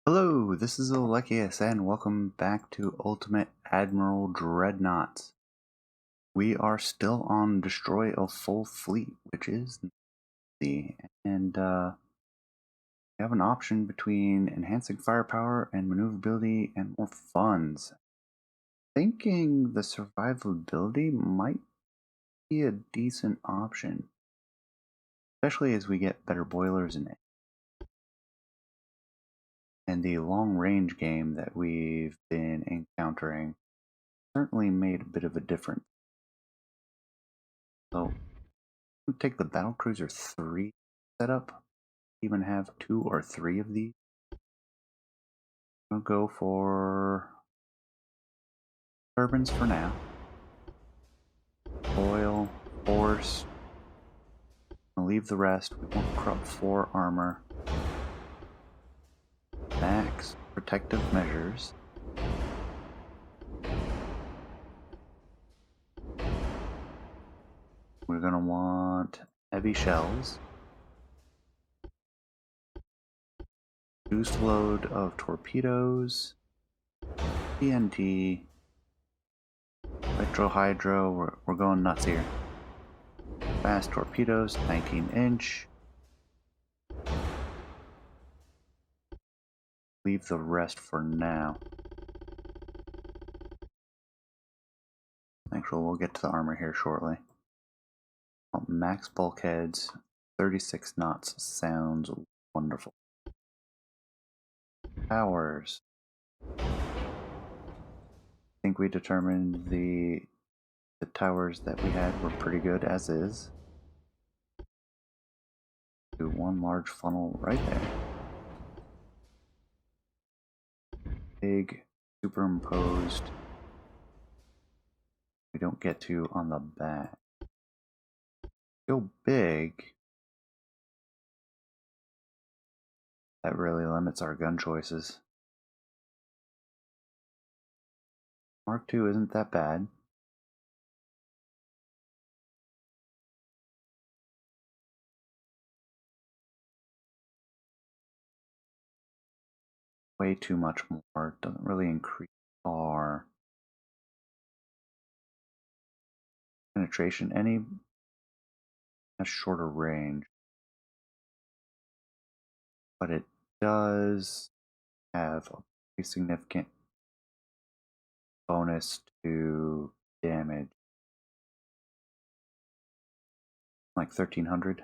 Hello, this is Alekius, and welcome back to Ultimate Admiral Dreadnoughts. We are still on Destroy a Full Fleet, which is the and we have an option between enhancing firepower and maneuverability and more funds. Thinking the survivability might be a decent option, especially as we get better boilers in it. And the long range game that we've been encountering certainly made a bit of a difference. So we'll take the Battlecruiser 3 setup, even have 2 or 3 of these. We'll go for turbines for now. Oil, force. I'll leave the rest. We want Crop 4 armor. Max protective measures. We're going to want heavy shells. Boost load of torpedoes. TNT. Electro-hydro. We're going nuts here. Fast torpedoes, 19-inch. Leave the rest for now. Actually, we'll get to the armor here shortly. Max bulkheads, 36 knots sounds wonderful. Towers. I think we determined the towers that we had were pretty good as is. Do one large funnel right there. Big superimposed. We don't get to on the back. Still big. That really limits our gun choices. Mark II isn't that bad. Way too much more. Doesn't really increase our penetration any. Has shorter range, but it does have a pretty significant bonus to damage, like 1300.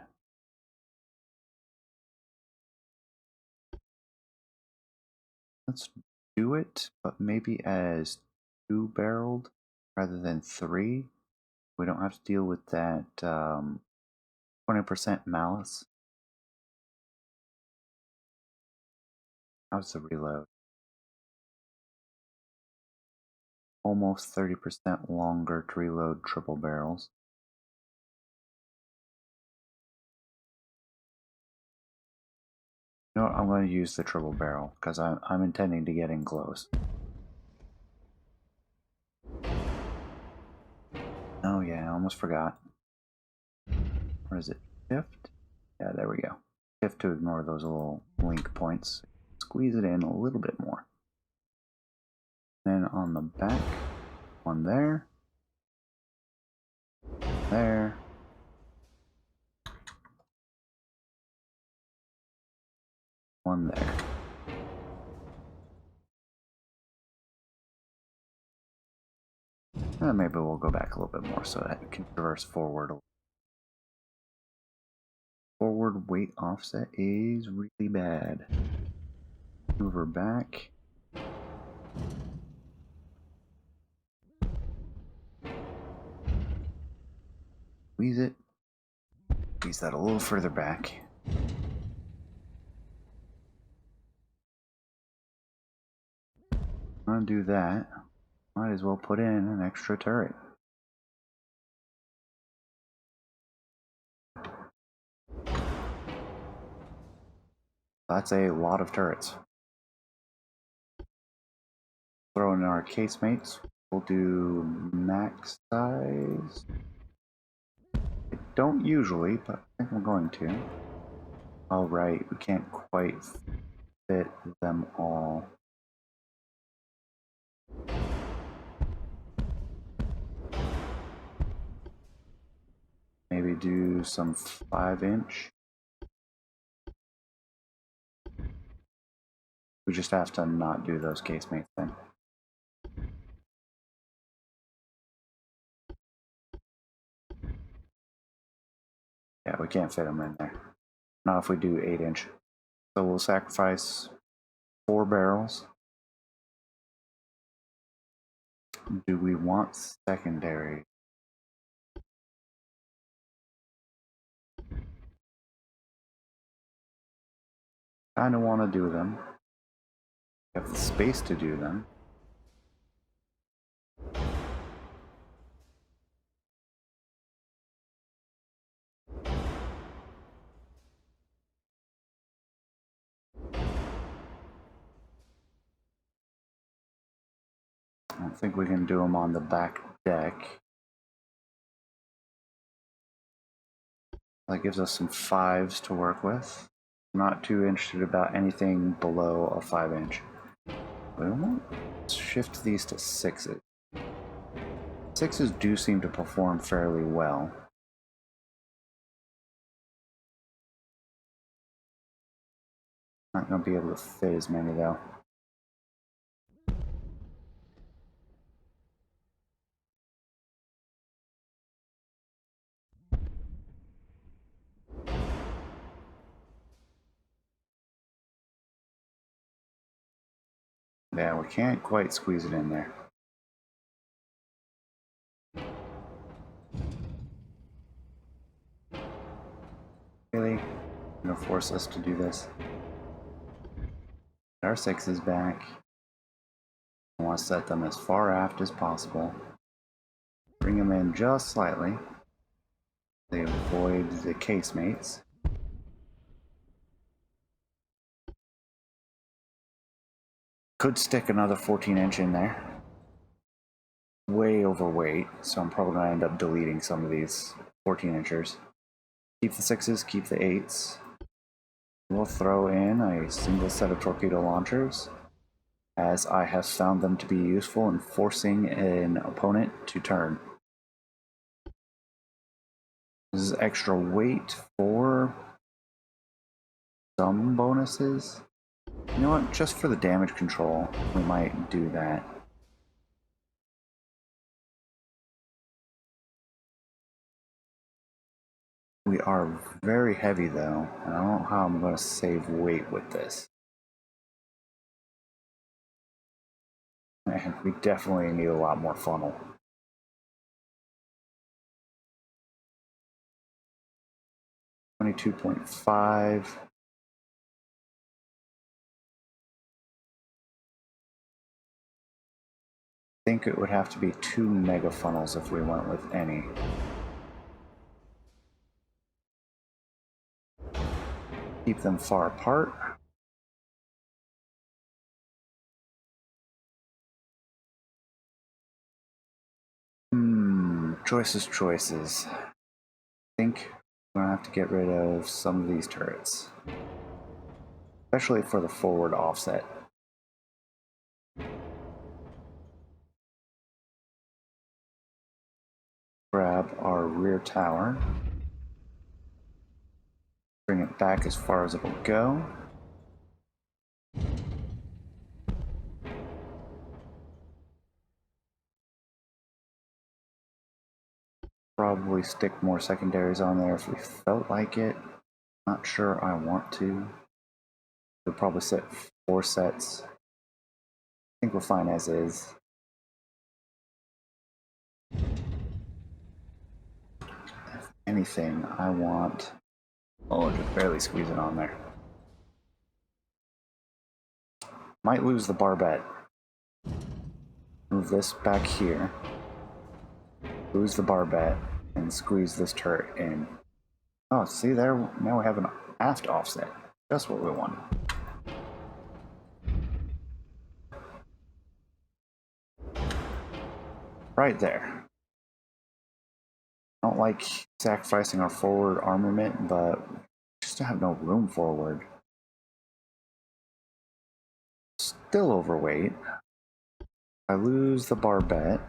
Let's do it, but maybe as 2-barreled rather than 3. We don't have to deal with that 20% malice. How's the reload? Almost 30% longer to reload triple barrels. You know what? I'm going to use the triple barrel because I'm intending to get in close. Oh yeah, I almost forgot. What is it? Shift? Yeah, there we go. Shift to ignore those little link points. Squeeze it in a little bit more. Then on the back, one there. There. One there. And maybe we'll go back a little bit more so that it can traverse forward. Forward weight offset is really bad. Move her back. Squeeze it. Squeeze that a little further back. I'm gonna do that. Might as well put in an extra turret. That's a lot of turrets. Throw in our casemates. We'll do max size. I don't usually, but I think we're going to. Alright, we can't quite fit them all. Maybe do some 5-inch. We just have to not do those casemates then. Yeah, we can't fit them in there. Not if we do 8-inch. So we'll sacrifice 4 barrels. Do we want secondary? Kinda want to do them. We have the space to do them. I don't think we can do them on the back deck. That gives us some 5s to work with. I'm not too interested about anything below a 5-inch. We won't shift these to 6s. 6s do seem to perform fairly well. Not going to be able to fit as many though. Yeah, we can't quite squeeze it in there. Really? Gonna force us to do this. Our 6 is back. I want to set them as far aft as possible. Bring them in just slightly. They avoid the casemates. Could stick another 14-inch in there. Way overweight, so I'm probably going to end up deleting some of these 14-inchers. Keep the 6s, keep the 8s. We'll throw in a single set of torpedo launchers, as I have found them to be useful in forcing an opponent to turn. This is extra weight for some bonuses. You know what, just for the damage control, we might do that. We are very heavy though, and I don't know how I'm going to save weight with this. And we definitely need a lot more funnel. $22.5. I think it would have to be 2 mega funnels if we went with any. Keep them far apart. Choices. I think we're gonna have to get rid of some of these turrets, especially for the forward offset. Grab our rear tower, bring it back as far as it'll go. Probably stick more secondaries on there if we felt like it. Not sure I want to. We'll probably set 4 sets. I think we're fine as is. If anything, I want... Oh, just barely squeeze it on there. Might lose the barbette. Move this back here. Lose the barbette and squeeze this turret in. Oh, see there? Now we have an aft offset. That's what we want. Right there. I don't like sacrificing our forward armament, but we just have no room forward. still overweight. I lose the barbette.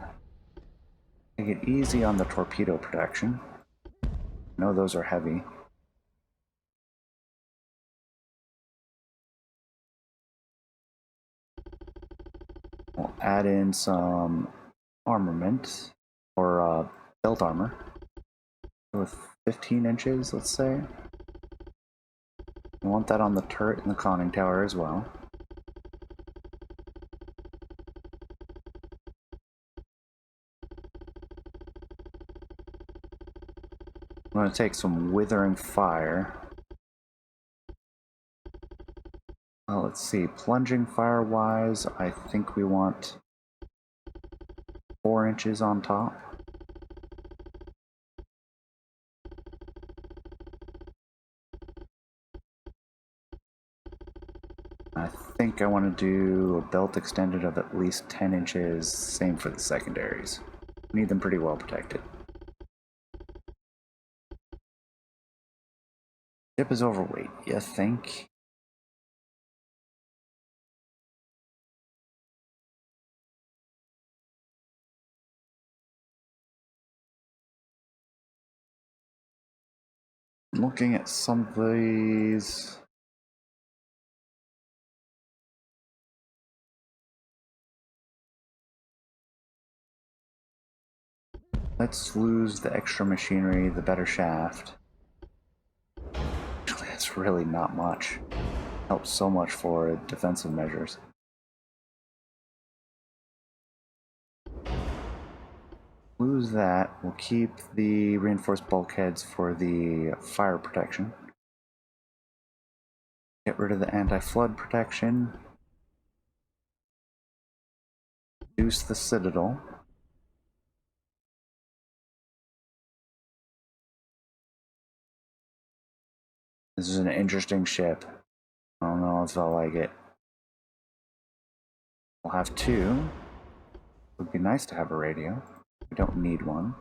Take it easy on the torpedo protection. I know those are heavy. We'll add in some armament, or belt armor, with 15 inches, let's say. I want that on the turret and the conning tower as well. I'm going to take some withering fire. Let's see, plunging fire wise, I think we want 4 inches on top. I think I want to do a belt extended of at least 10 inches, same for the secondaries. We need them pretty well protected. Ship is overweight, you think? Looking at some of these... Let's lose the extra machinery, the better shaft. Actually, that's really not much. Helps so much for defensive measures. Lose that. We'll keep the reinforced bulkheads for the fire protection. Get rid of the anti-flood protection. Reduce the citadel. This is an interesting ship. I don't know if I'll like it. We'll have 2. It would be nice to have a radio. We don't need one.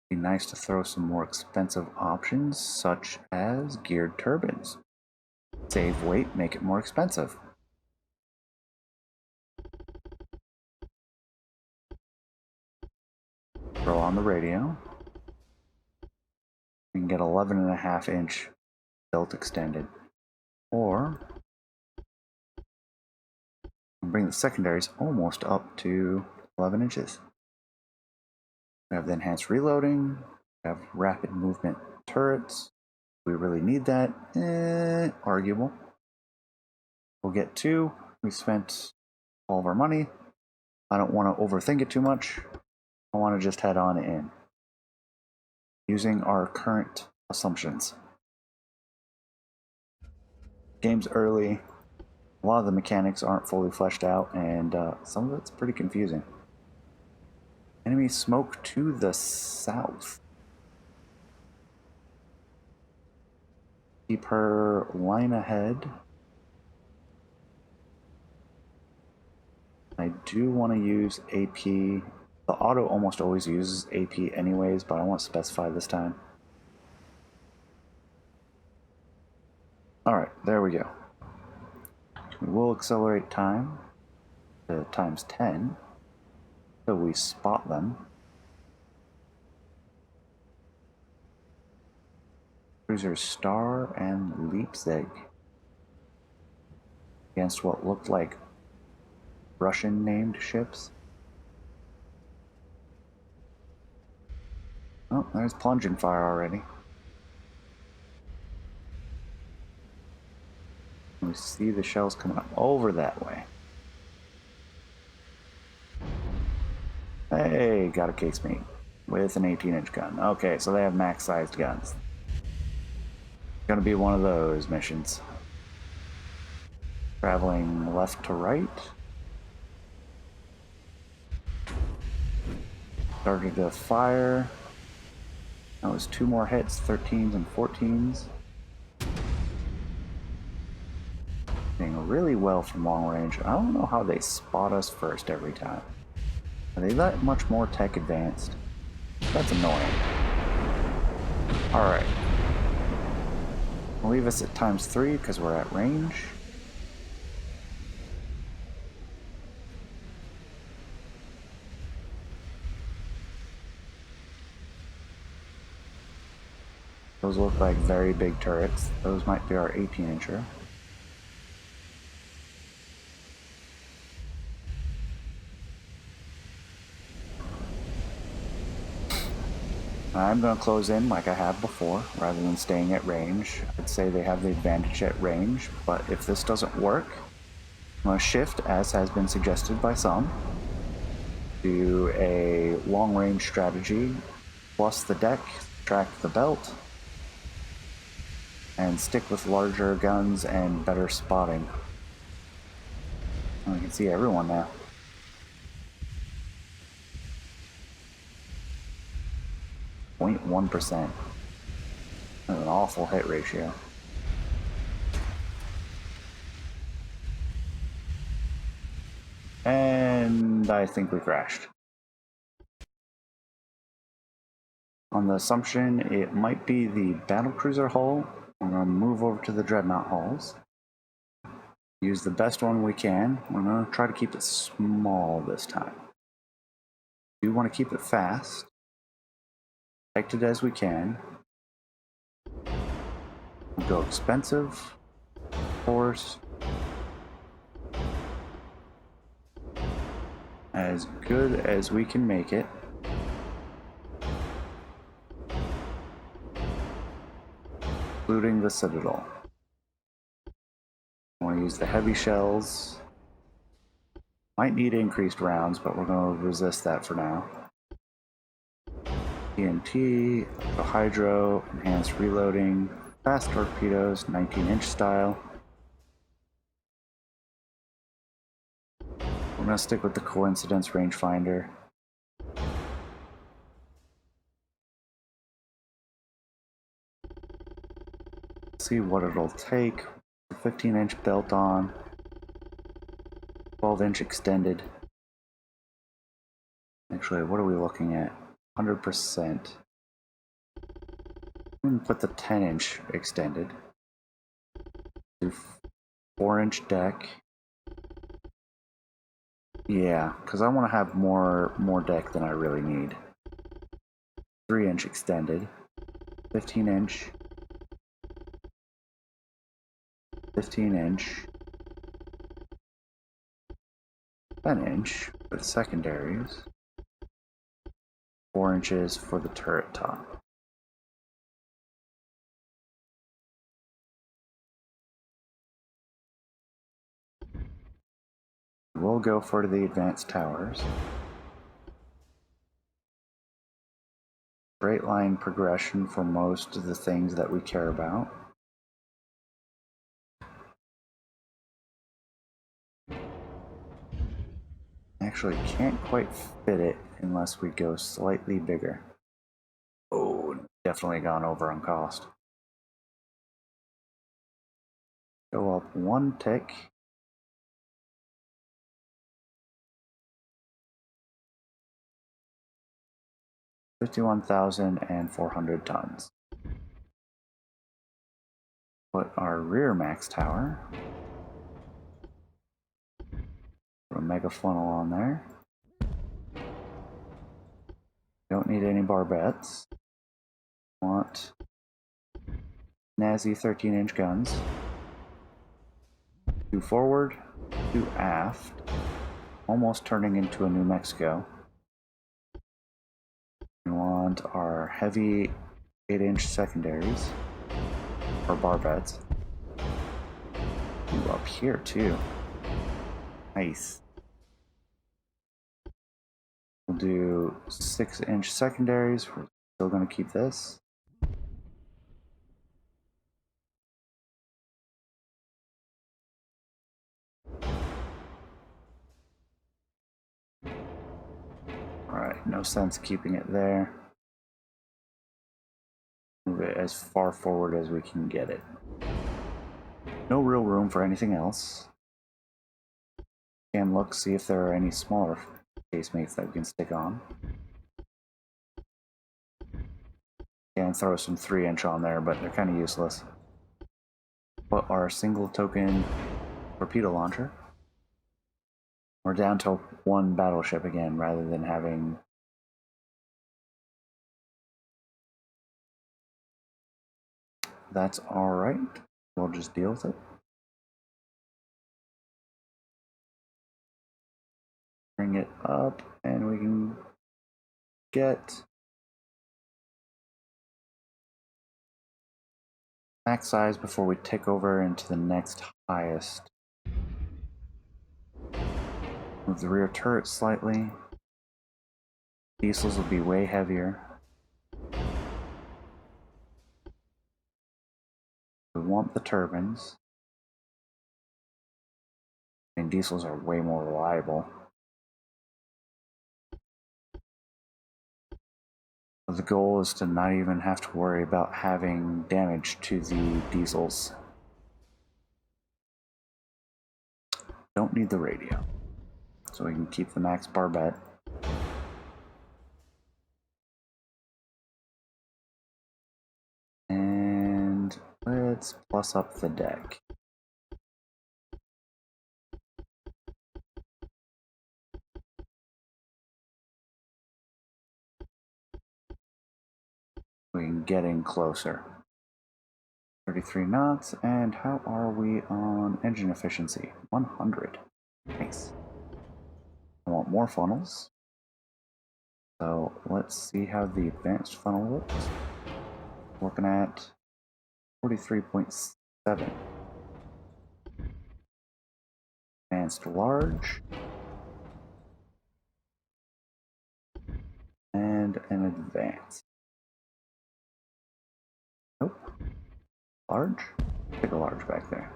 It'd be nice to throw some more expensive options, such as geared turbines. Save weight, make it more expensive. Throw on the radio. We can get 11.5 inch belt extended. Or bring the secondaries almost up to 11 inches. We have the enhanced reloading. We have rapid movement turrets. We really need that. Arguable. We'll get 2. We spent all of our money. I don't want to overthink it too much. I want to just head on in. Using our current assumptions. Game's early. A lot of the mechanics aren't fully fleshed out, and some of it's pretty confusing. Enemy smoke to the south. Keep her line ahead. I do want to use AP. The auto almost always uses AP anyways, but I want to specify this time. Alright, there we go. We will accelerate time to times 10 so we spot them. Cruiser Star and Leipzig against what looked like Russian named ships. Oh, there's plunging fire already. We see the shells coming up over that way. Hey, got a casemate with an 18-inch gun. Okay, so they have max-sized guns. Gonna be one of those missions. Traveling left to right. Started to fire. That was 2 more hits, 13s and 14s. Doing really well from long range. I don't know how they spot us first every time. Are they that much more tech advanced? That's annoying. Alright. I'll leave us at ×3 because we're at range. Those look like very big turrets. Those might be our 18-incher. I'm going to close in like I have before, rather than staying at range. I'd say they have the advantage at range, but if this doesn't work, I'm going to shift, as has been suggested by some, do a long-range strategy, plus the deck, subtract the belt, and stick with larger guns and better spotting. Oh, you can see everyone now. 0.1%. That's an awful hit ratio. And I think we crashed. On the assumption it might be the battlecruiser hull, I'm going to move over to the dreadnought hulls. Use the best one we can. We're going to try to keep it small this time. We do want to keep it fast. Protected as we can. We'll go expensive. Force. As good as we can make it. Including the Citadel. I want to use the heavy shells. Might need increased rounds, but we're going to resist that for now. TNT, the hydro, enhanced reloading, fast torpedoes, 19-inch style. We're going to stick with the coincidence rangefinder. See what it'll take. 15-inch belt on, 12-inch extended. Actually, what are we looking at? 100%. I'm going to put the 10-inch extended. Do 4-inch deck. Yeah, because I want to have more deck than I really need. 3-inch extended. 15-inch. 15-inch. 10-inch for the secondaries. 4 inches for the turret top. We'll go for the advanced towers. Straight line progression for most of the things that we care about. Actually, can't quite fit it unless we go slightly bigger. Oh, definitely gone over on cost. Go up one tick. $51,400 tons. Put our rear max tower. Put a mega funnel on there. Don't need any barbettes. Want Nazi 13-inch guns. 2 forward, 2 aft. Almost turning into a New Mexico. We want our heavy 8-inch secondaries. Or barbettes. Ooh, up here too. Nice. We'll do 6-inch secondaries. We're still going to keep this. Alright, no sense keeping it there. Move it as far forward as we can get it. No real room for anything else. Can look, see if there are any smaller casemates that we can stick on. Can throw some 3-inch on there, but they're kind of useless. put our single token torpedo launcher. We're down to one battleship again rather than having that's alright. We'll just deal with it. Bring it up and we can get max size before we tick over into the next highest. Move the rear turret slightly. Diesels will be way heavier. We want the turbines. And diesels are way more reliable. The goal is to not even have to worry about having damage to the diesels. Don't need the radio. So we can keep the max barbette. And let's plus up the deck. We can get in closer. 33 knots, and how are we on engine efficiency? 100. Nice. I want more funnels. So let's see how the advanced funnel looks. Working at 43.7. Advanced large. And an advanced. Nope. Large? Pick a large back there.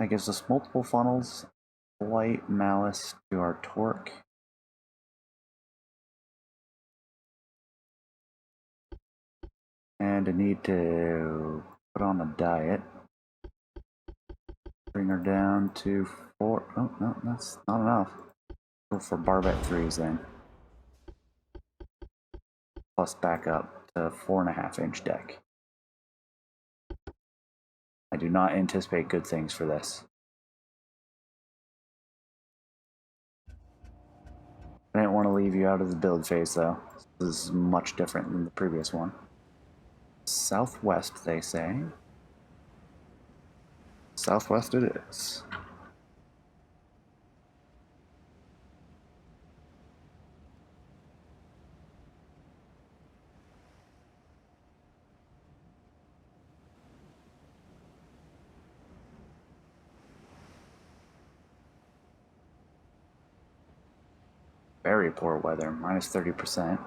That gives us multiple funnels, slight malice to our torque. And a need to put on a diet. Bring her down to 4. Oh, no, that's not enough. Go for barbette 3s then. Plus back up to 4.5 inch deck. I do not anticipate good things for this. I didn't want to leave you out of the build phase though. This is much different than the previous one. Southwest, they say. Southwest it is. Very poor weather, minus 30%.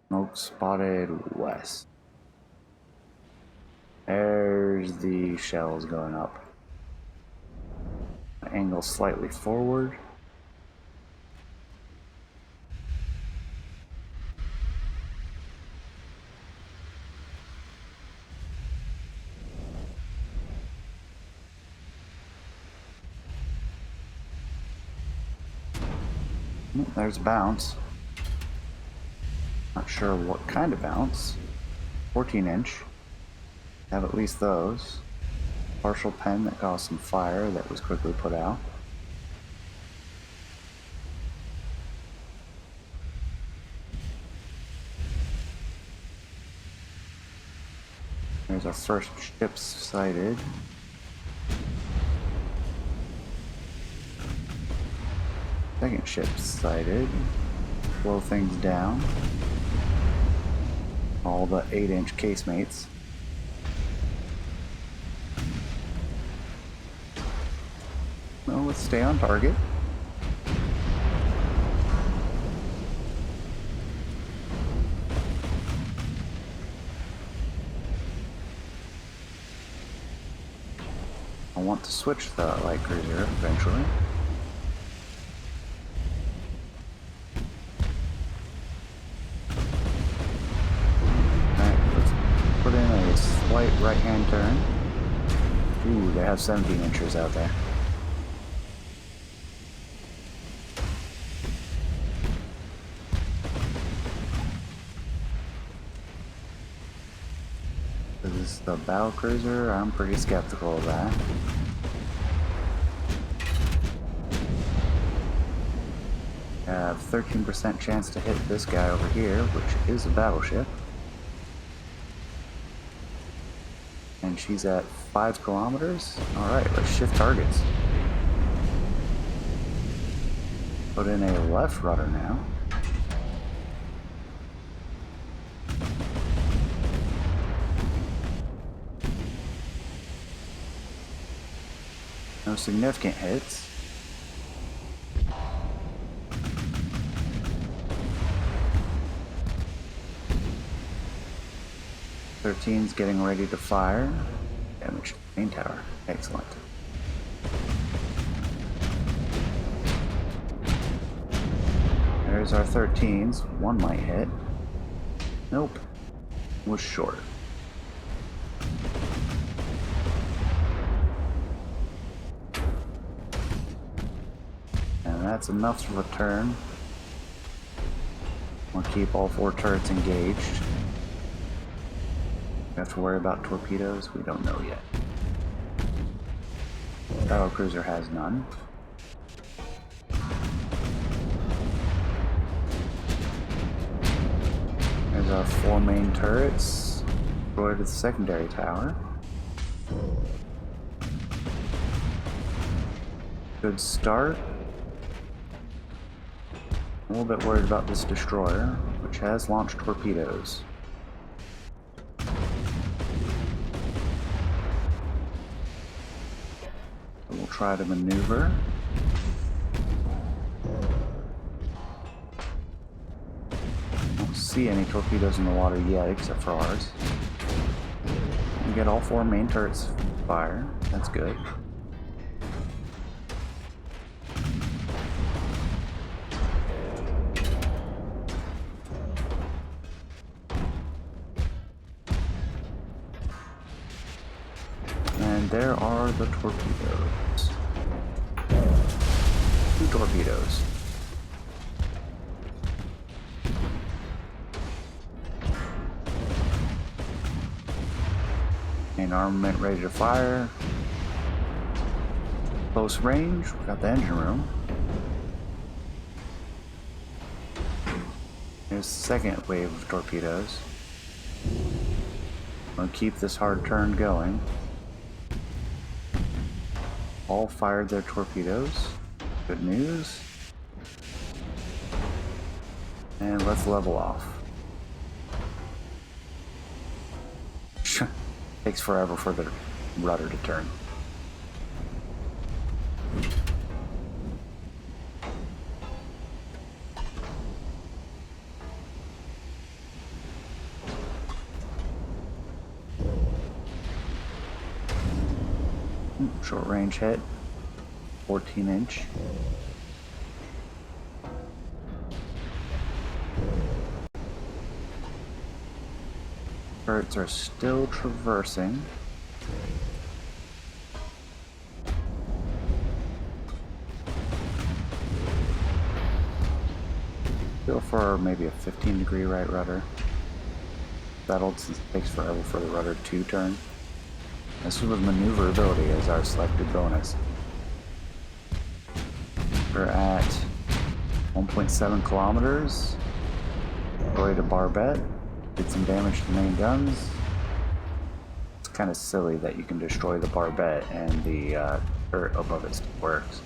Smoke spotted west. There's the shells going up. Angle slightly forward. There's a bounce. Not sure what kind of bounce. 14 inch. Have at least those. Partial pen that caused some fire that was quickly put out. There's our first ship sighted. Second ship sighted. Slow things down. All the 8-inch casemates. Well, let's stay on target. I want to switch the light cruiser eventually. slight right-hand turn. Ooh, they have 17 inchers out there. This is the battle cruiser. I'm pretty skeptical of that. I have 13% chance to hit this guy over here, which is a battleship. And she's at 5 kilometers. Alright, let's shift targets. Put in a left rudder now. No significant hits. Thirteen's getting ready to fire. Damage main tower. Excellent. There's our 13s. One might hit. Nope. Was short. And that's enough of a turn. We'll keep all 4 turrets engaged. We have to worry about torpedoes? We don't know yet. Battle cruiser has none. There's our 4 main turrets. Destroyed the secondary tower. Good start. A little bit worried about this destroyer, which has launched torpedoes. We'll try to maneuver. Don't see any torpedoes in the water yet, except for ours. We get all 4 main turrets fire. That's good. And there are the torpedoes. 2 torpedoes. Main armament ready to fire. Close range, we got the engine room. There's the second wave of torpedoes. We'll keep this hard turn going. All fired their torpedoes. Good news. And let's level off. Takes forever for the rudder to turn. Short range hit. 14 inch. Turrets are still traversing. Go for maybe a 15-degree right rudder. Settled since it takes forever for the rudder to turn. This was maneuverability as our selected bonus. We're at 1.7 kilometers. Destroyed a barbette. Did some damage to the main guns. It's kind of silly that you can destroy the barbette and the turret above it still works.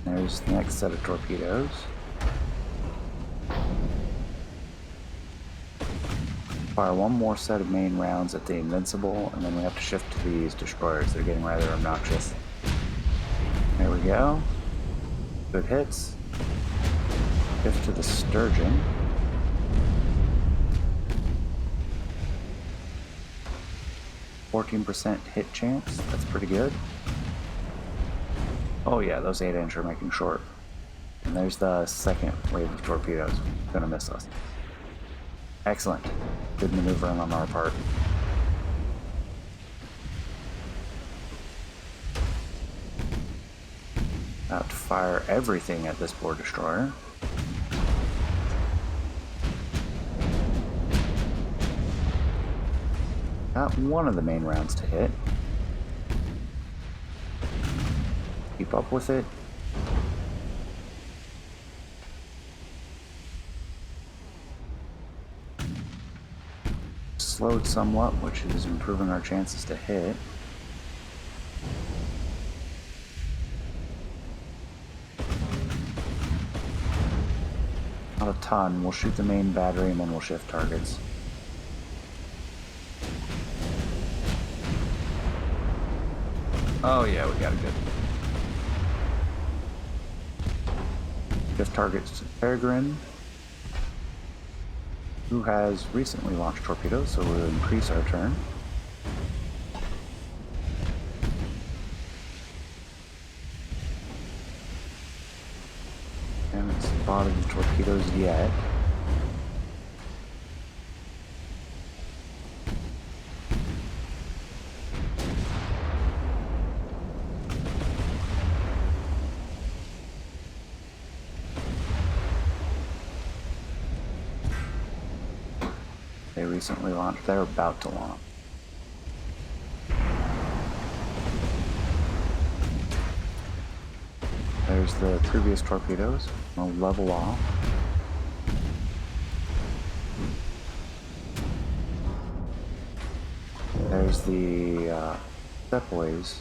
There's the next set of torpedoes. Fire one more set of main rounds at the Invincible, and then we have to shift to these destroyers. They're getting rather obnoxious. There we go. Good hits. Shift to the Sturgeon. %14 hit chance. That's pretty good. Oh yeah, those 8-inch are making short. And there's the second wave of torpedoes. Gonna miss us. Excellent. Good maneuvering on our part. About to fire everything at this board destroyer. Got one of the main rounds to hit. Keep up with it. Slowed somewhat, which is improving our chances to hit. Not a ton. We'll shoot the main battery and then we'll shift targets. Oh yeah, we got a good. Shift targets to Peregrine, who has recently launched torpedoes, so we'll increase our turn. Haven't spotted the torpedoes yet. They recently launched. They're about to launch. There's the previous torpedoes. We'll level off. There's the stepways.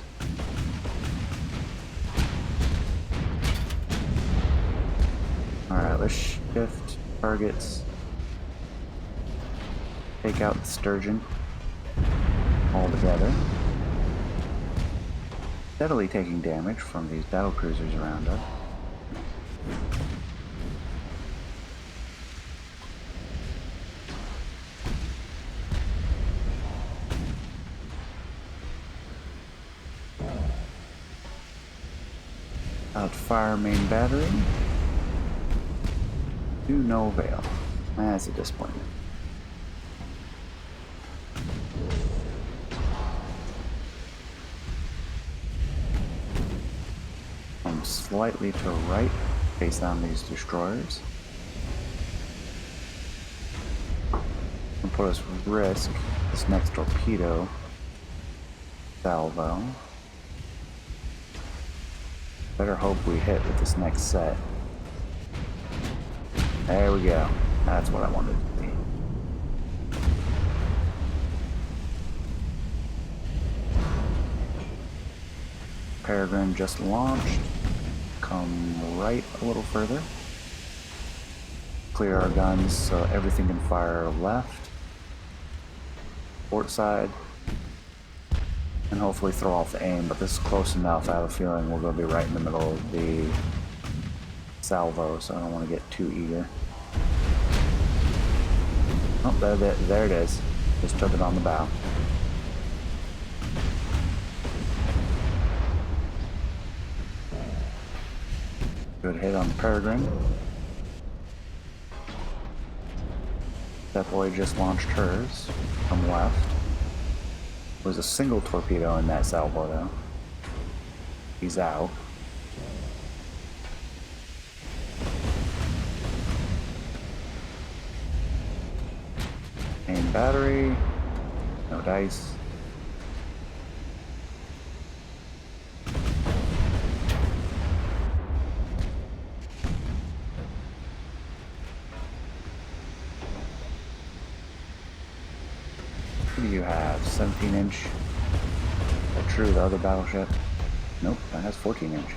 Alright, let's shift targets. Take out the sturgeon altogether. Steadily taking damage from these battle cruisers around us. Outfire main battery. To no avail. That's a disappointment. Slightly to right based on these destroyers. And put us at risk this next torpedo salvo. Better hope we hit with this next set. There we go. That's what I wanted to see. Peregrine just launched. Come right a little further. Clear our guns so everything can fire left, port side, and hopefully throw off the aim, but this is close enough. I have a feeling we're going to be right in the middle of the salvo, so I don't want to get too eager. Oh, there it is. Just took it on the bow. Good hit on the Peregrine. That boy just launched hers from left. There was a single torpedo in that salvo though. He's out. Main battery. No dice. What do you have? 17-inch? Is that true, the other battleship? Nope, that has 14-inch.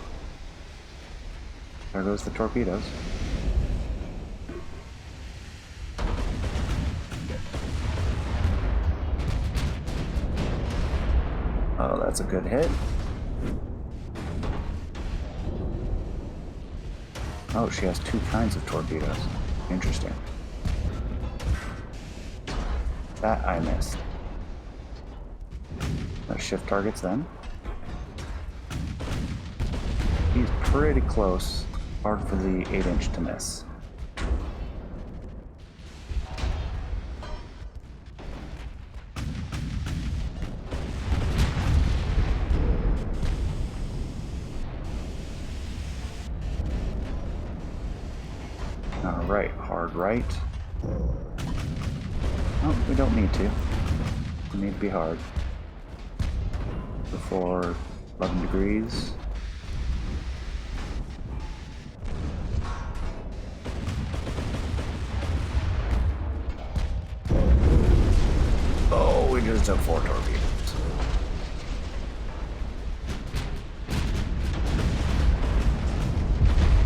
There goes the torpedoes. Oh, that's a good hit. Oh, she has two kinds of torpedoes. Interesting. That I missed. Let's shift targets then. He's pretty close Hard for the 8-inch to miss. Alright, hard right. Oh, we don't need to. We need to be hard. Before 11 degrees. Oh, we just took 4 torpedoes.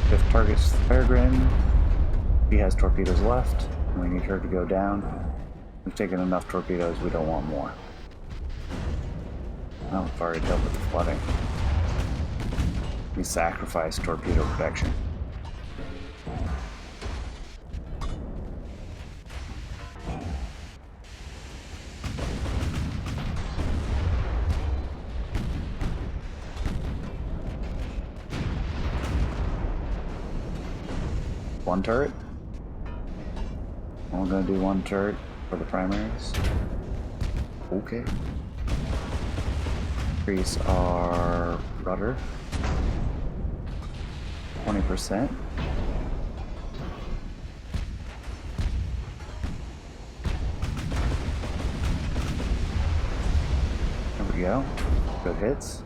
Fifth target's Peregrine. She has torpedoes left, and we need her to go down. We've taken enough torpedoes, we don't want more. Oh, we've already dealt with the flooding. We sacrificed torpedo protection. One turret. We're gonna do one turret for the primaries. Okay. Increase our rudder 20%. There we go. Good hits.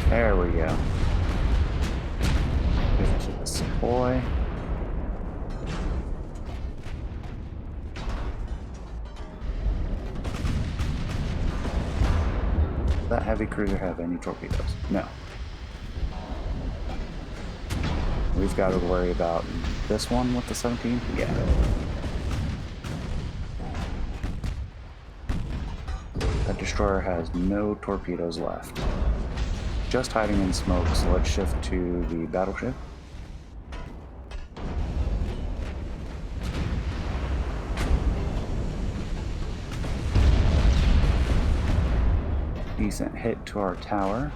There we go. Get to this boy. Does that heavy cruiser have any torpedoes? No. We've got to worry about this one with the 17? Yeah. That destroyer has no torpedoes left. Just hiding in smoke, so let's shift to the battleship. Decent hit to our tower.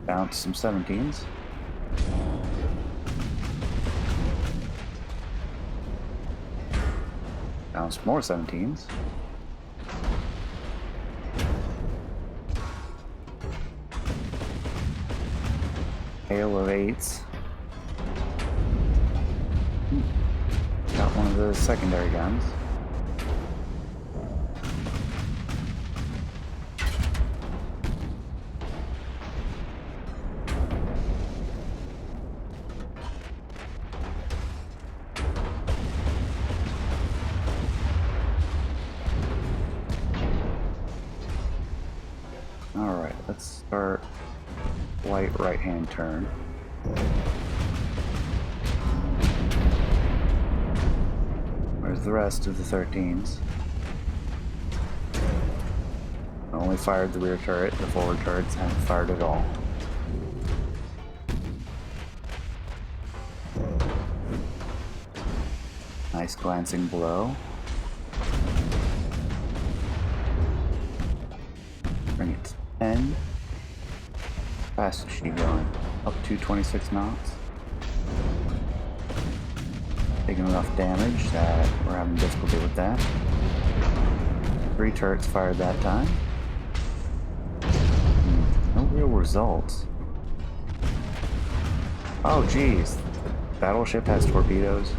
Bounce some 17s. Bounce more 17s. Hail of 8s. Got one of the secondary guns. Alright, let's start light right-hand turn. Where's the rest of the 13s? I only fired the rear turret, the forward turrets haven't fired at all. Nice glancing blow. Bring it to 10. Fast is she going? Up to 26 knots. Taking enough damage that we're having difficulty with that. 3 turrets fired that time. No real results. Oh geez, the battleship has torpedoes.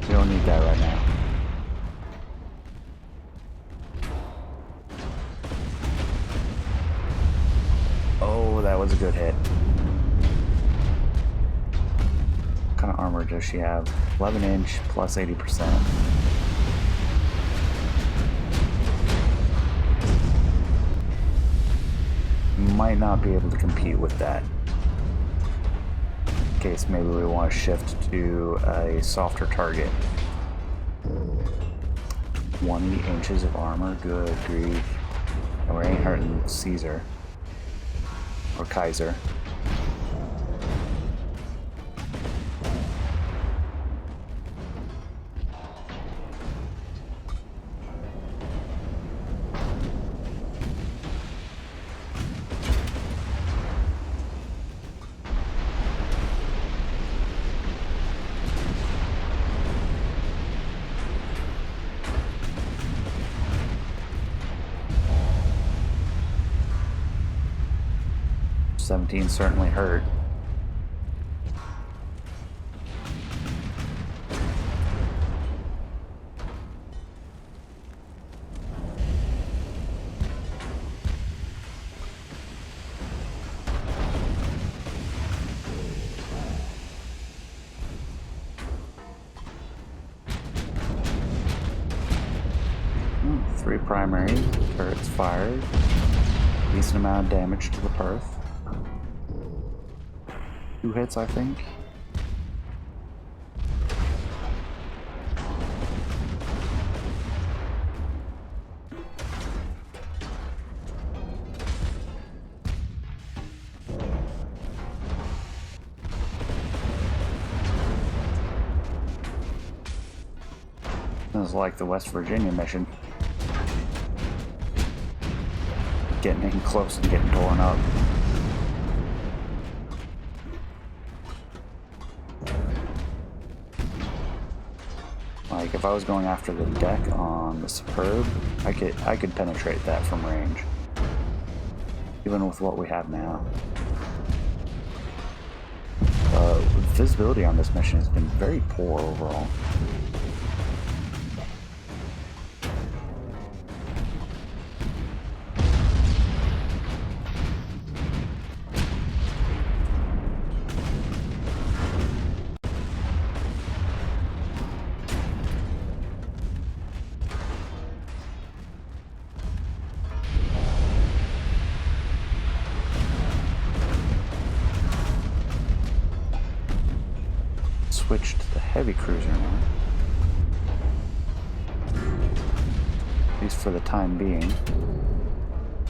We don't need that right now. Oh, that was a good hit. What kind of armor does she have? 11-inch plus 80%. Might not be able to compete with that. In case maybe we want to shift to a softer target. 20 inches of armor, good grief. And we ain't hurting Caesar. Or Kaiser. 17 certainly hurt. Three primary turrets fired. Decent amount of damage to the Perth. 2 hits, I think. This is like the West Virginia mission. Getting in close and getting torn up. Like if I was going after the deck on the Superb, I could penetrate that from range. Even with what we have now. Visibility on this mission has been very poor overall. Switch to the heavy cruiser now. At least for the time being.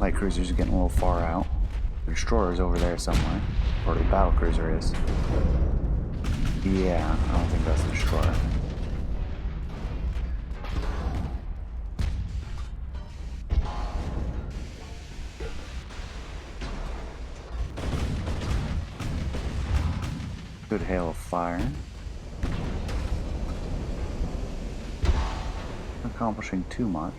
Light cruiser's getting a little far out. The destroyer's over there somewhere. Or the battle cruiser is. Yeah, I don't think that's the destroyer. Good hail of fire. Accomplishing too much.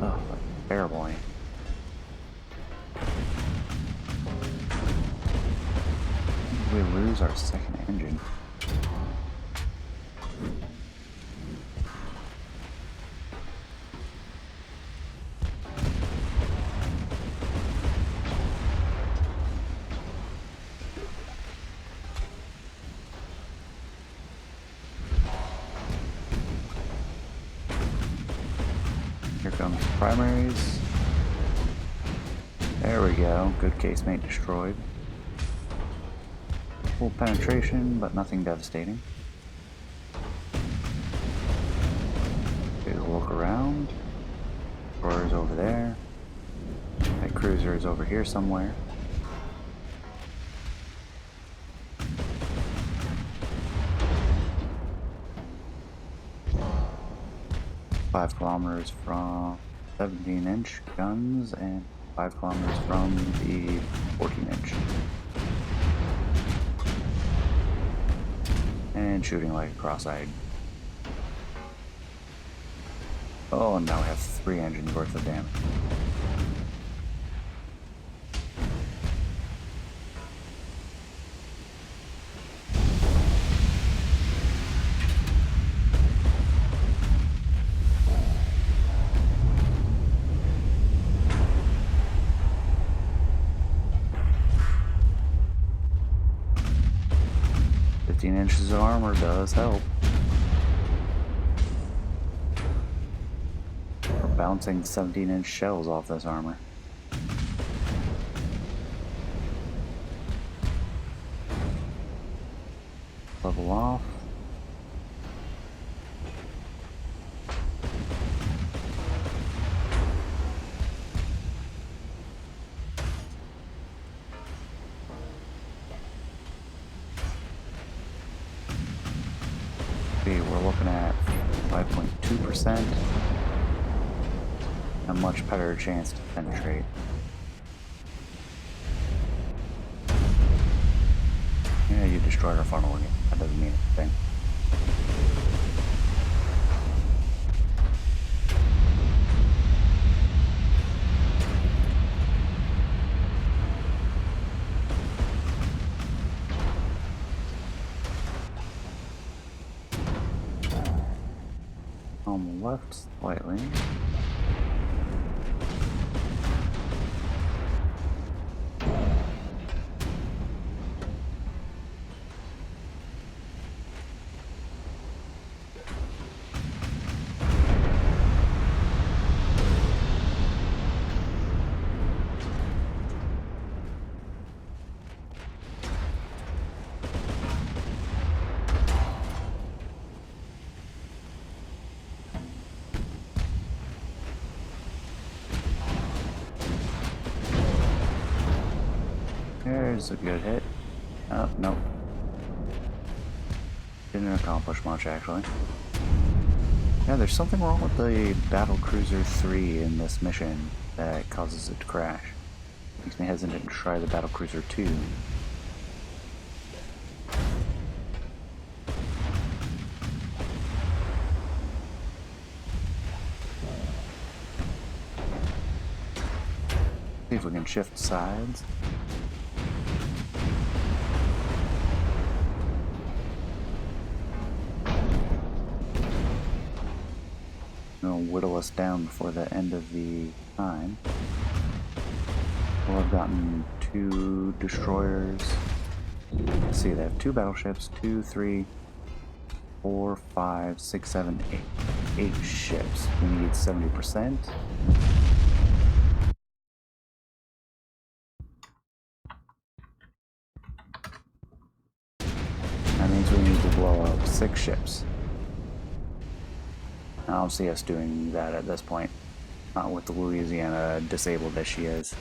Oh, terrible aim. We lose our second engine. Here comes primaries. There we go. Good casemate destroyed. Full penetration, but nothing devastating. Take a look around. Destroyer's over there. That cruiser is over here somewhere. Five kilometers from 17-inch guns and 5 kilometers from the 14-inch. And shooting like a cross-eyed. Oh, and now we have 3 engines worth of damage. Inches of armor does help. We're bouncing 17-inch shells off this armor. Level off. We're looking at 5.2%. A much better chance to penetrate. Yeah, you destroyed our funnel again. That doesn't mean anything. On the left slightly. There's a good hit. Oh, nope. Didn't accomplish much, actually. Yeah, there's something wrong with the Battlecruiser 3 in this mission that causes it to crash. Makes me hesitant to try the Battlecruiser 2. See if we can shift sides. It'll whittle us down before the end of the time. We'll have gotten 2 destroyers. Let's see, they have 2 battleships, 2, 3, 4, 5, 6, 7, 8 ships. We need 70%. That means we need to blow up 6 ships. I don't see us doing that at this point. Not with the Louisiana disabled as she is.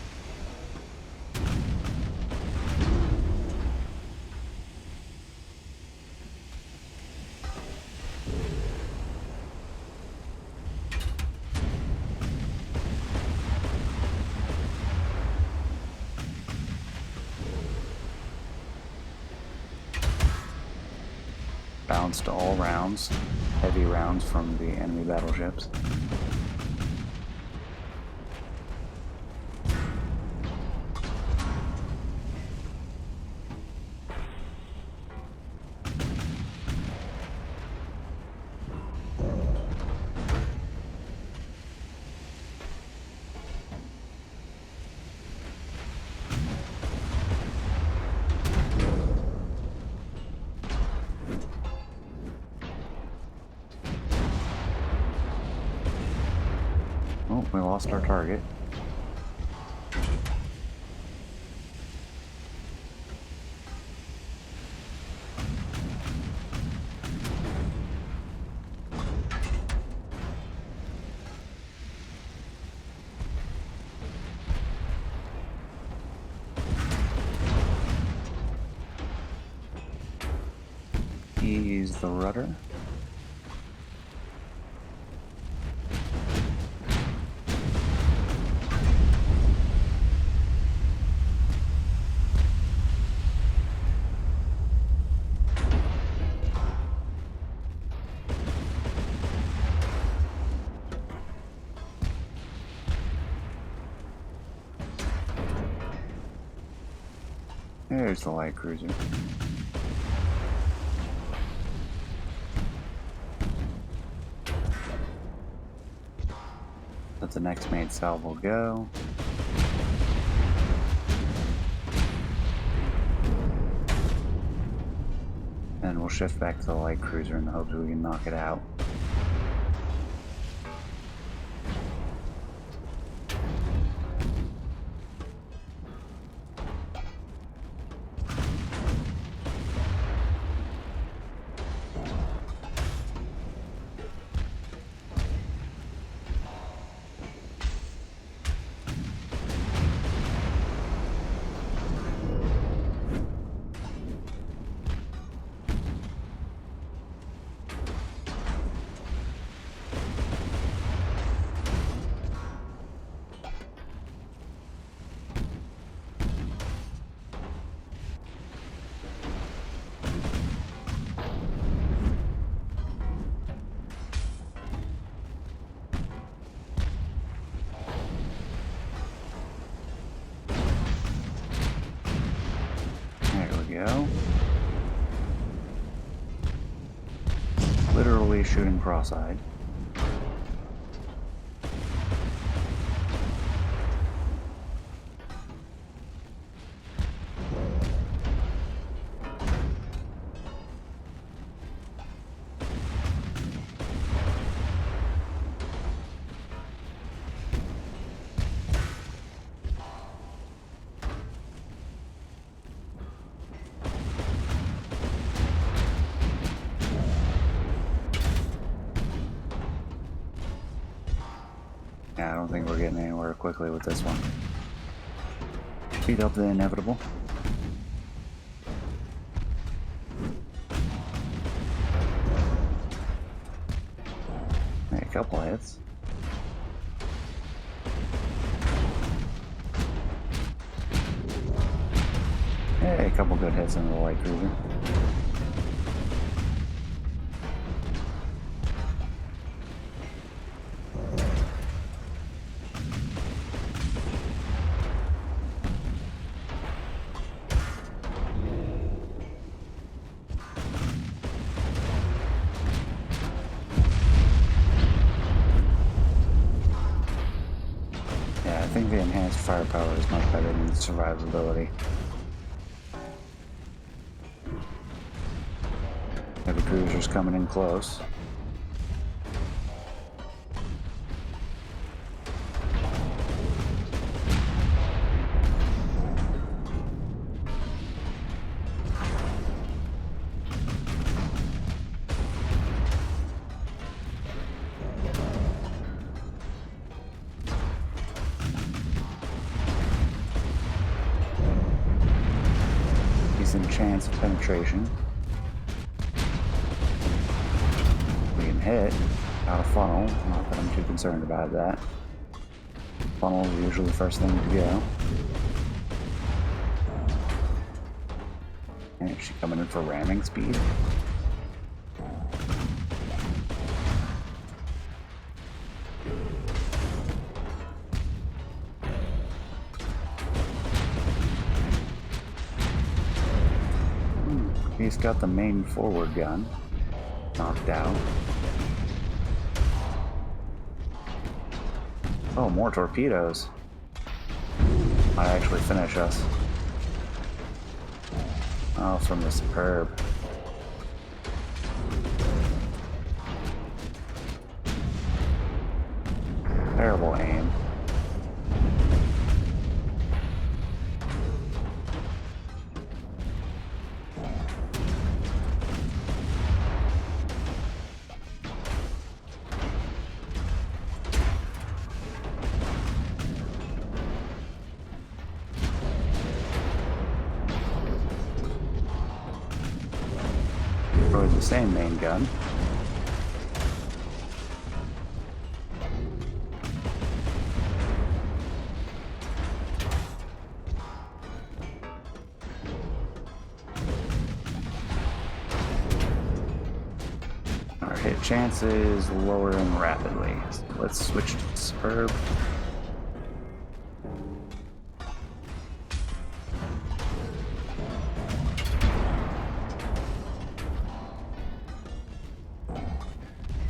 Bounced all rounds, heavy rounds from the enemy battleships. Oh, we lost our target. Ease the rudder. There's the light cruiser. Let the next main salvo go. And we'll shift back to the light cruiser in the hopes we can knock it out. go. Literally shooting cross-eyed. Yeah, I don't think we're getting anywhere quickly with this one. Speed up the inevitable. Hey, a couple hits. Hey, a couple good hits in the light cruiser. I think the enhanced firepower is much better than the survivability. Heavy cruisers coming in close. Decent chance of penetration. We can hit out of funnel, not that I'm too concerned about that. Funnel is usually the first thing to go. And is she coming in for ramming speed? He's got the main forward gun knocked out. Oh, more torpedoes. Might actually finish us. Oh, from the Superb. Terrible aim. The same main gun. Our hit chance is lowering rapidly. So let's switch to the Superb.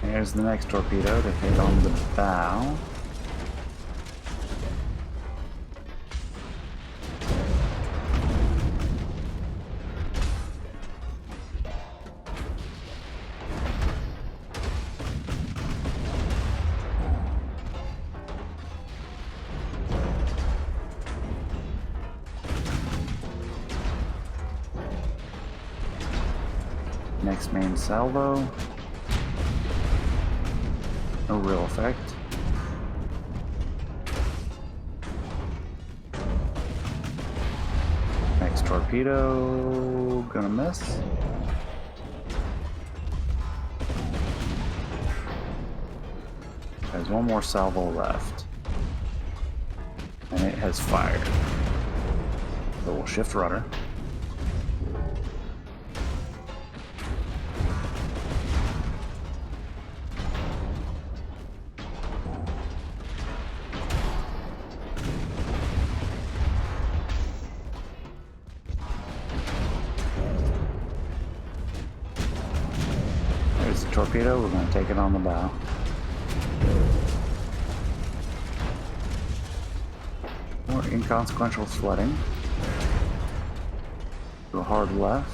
There's the next torpedo to hit on the bow. Next main salvo. No real effect. Next torpedo, gonna miss. There's one more salvo left. And it has fired. So we'll shift rudder. torpedo, we're going to take it on the bow. More inconsequential flooding. Do a hard left.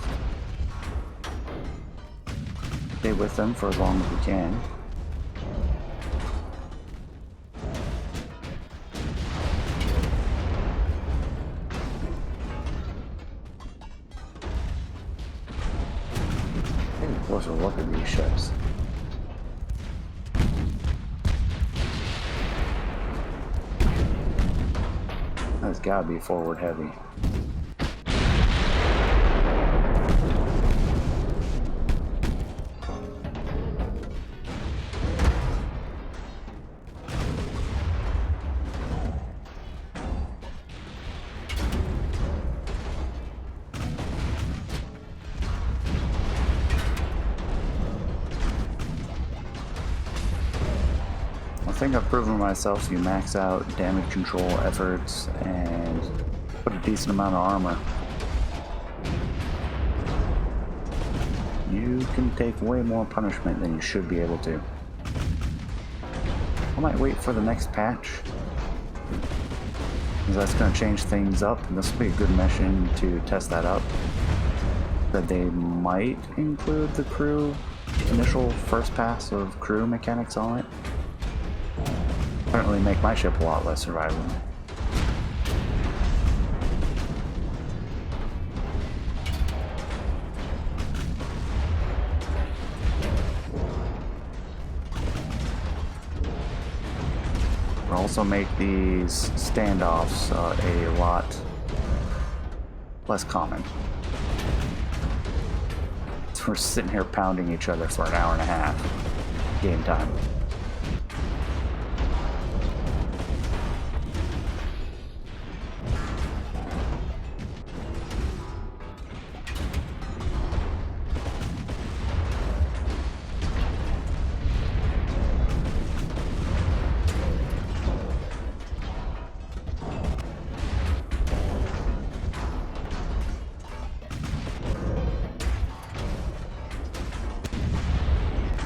Stay with them for as long as we can. Take a closer look at these ships. That's gotta be forward heavy. I think I've proven myself, you max out damage control efforts and put a decent amount of armor. You can take way more punishment than you should be able to. I might wait for the next patch, because that's going to change things up, and this will be a good mission to test that up. That they might include the crew, initial first pass of crew mechanics on it. Certainly make my ship a lot less survivable. We'll also make these standoffs a lot less common. So we're sitting here pounding each other for an hour and a half. Game time.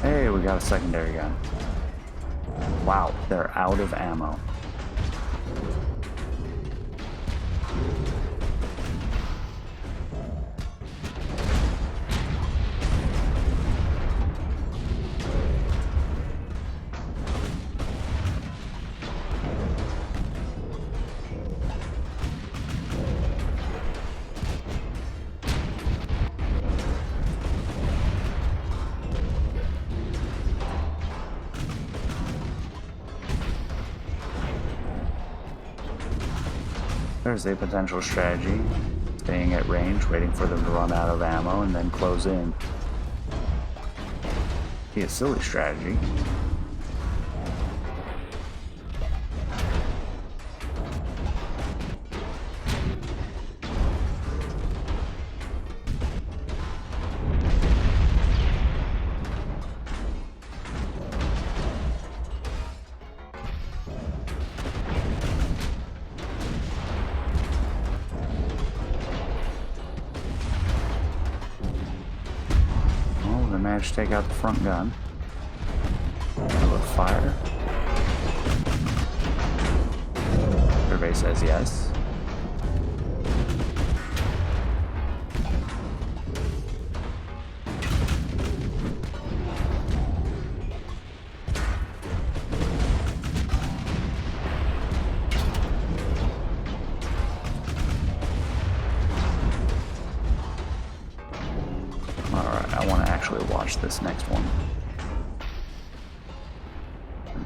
Hey, we got a secondary gun. Wow, they're out of ammo. There's a potential strategy. Staying at range, waiting for them to run out of ammo, and then close in. Be a silly strategy. Managed to take out the front gun. Do a fire. Survey says yes. I want to actually watch this next one.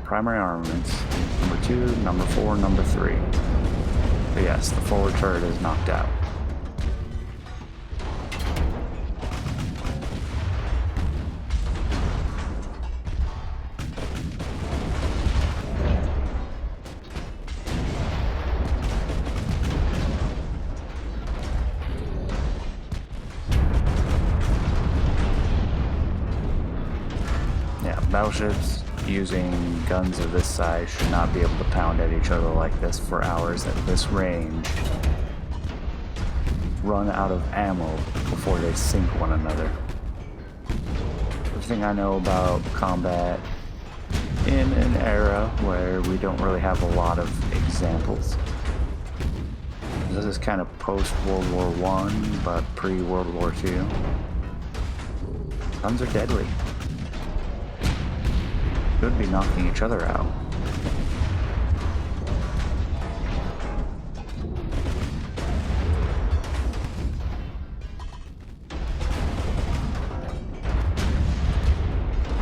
Primary armaments, number 2, number 4, number 3. But yes, the forward turret is knocked out. Battleships using guns of this size should not be able to pound at each other like this for hours at this range. Run out of ammo before they sink one another. everything I know about combat in an era where we don't really have a lot of examples. This is kind of post-World War I, but pre-World War II. Guns are deadly. Could be knocking each other out.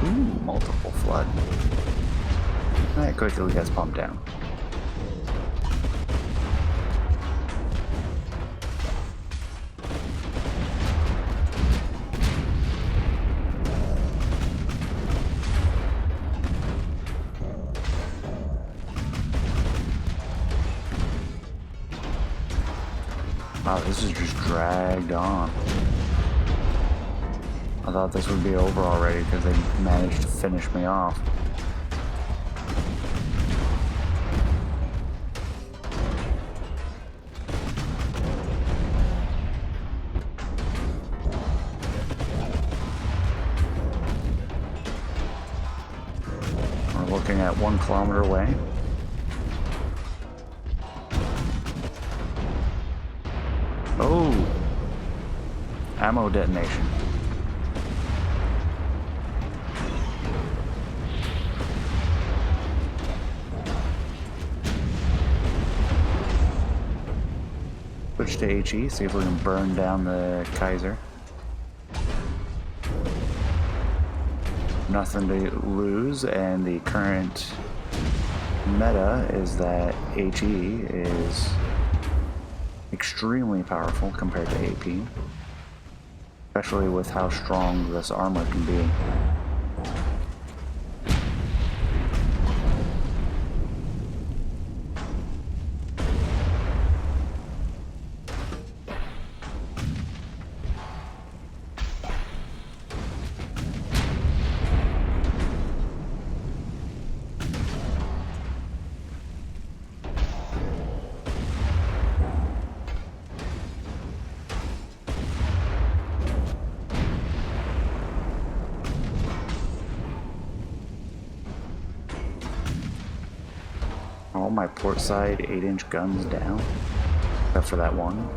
Ooh, multiple flood. That quickly gets pumped down. Wow, this is just dragged on. I thought this would be over already because they managed to finish me off. We're looking at 1 kilometer away. Oh! Ammo detonation. Switch to HE, see if we can burn down the Kaiser. Nothing to lose, and the current meta is that HE is extremely powerful compared to AP, especially with how strong this armor can be. All my port side 8-inch guns down, except for that one.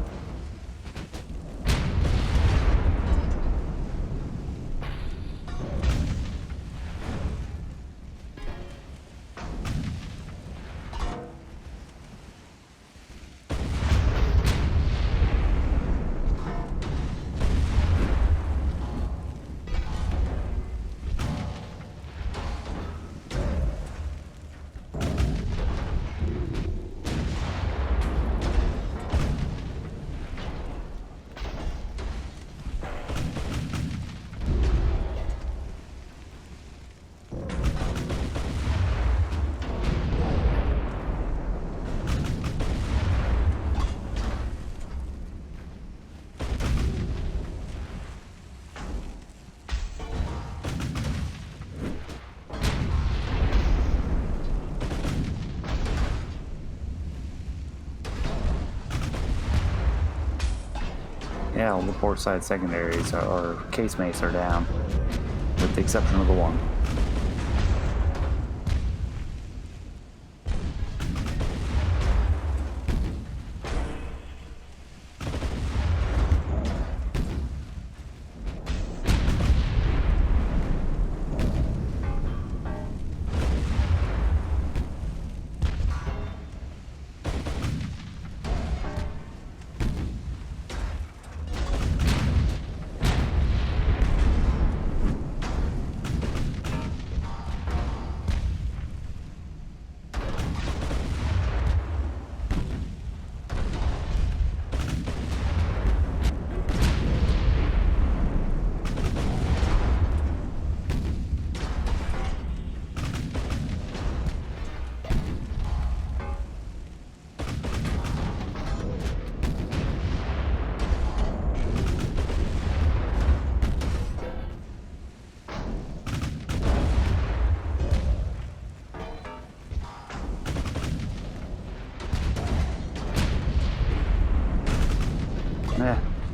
Yeah, all the port side secondaries or casemates are down, with the exception of the one.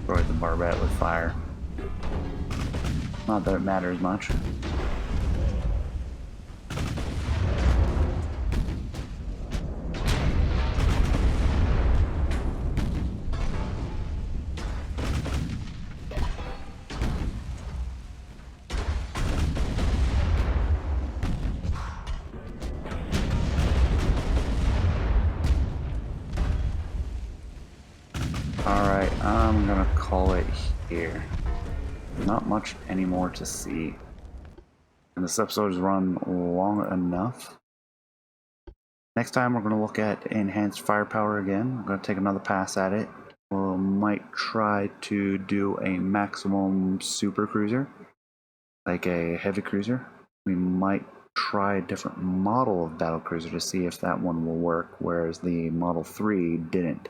Destroyed the barbette with fire. Not that it matters much. Alright, I'm gonna call it here. Not much anymore to see. And this episode has run long enough. Next time we're going to look at enhanced firepower again. I'm going to take another pass at it. We might try to do a maximum super cruiser, like a heavy cruiser. We might try a different model of battle cruiser to see if that one will work, whereas the Model 3 didn't.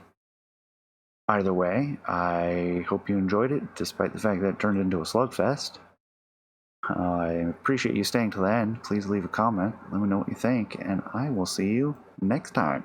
Either way, I hope you enjoyed it, despite the fact that it turned into a slugfest. I appreciate you staying till the end. Please leave a comment, let me know what you think, and I will see you next time.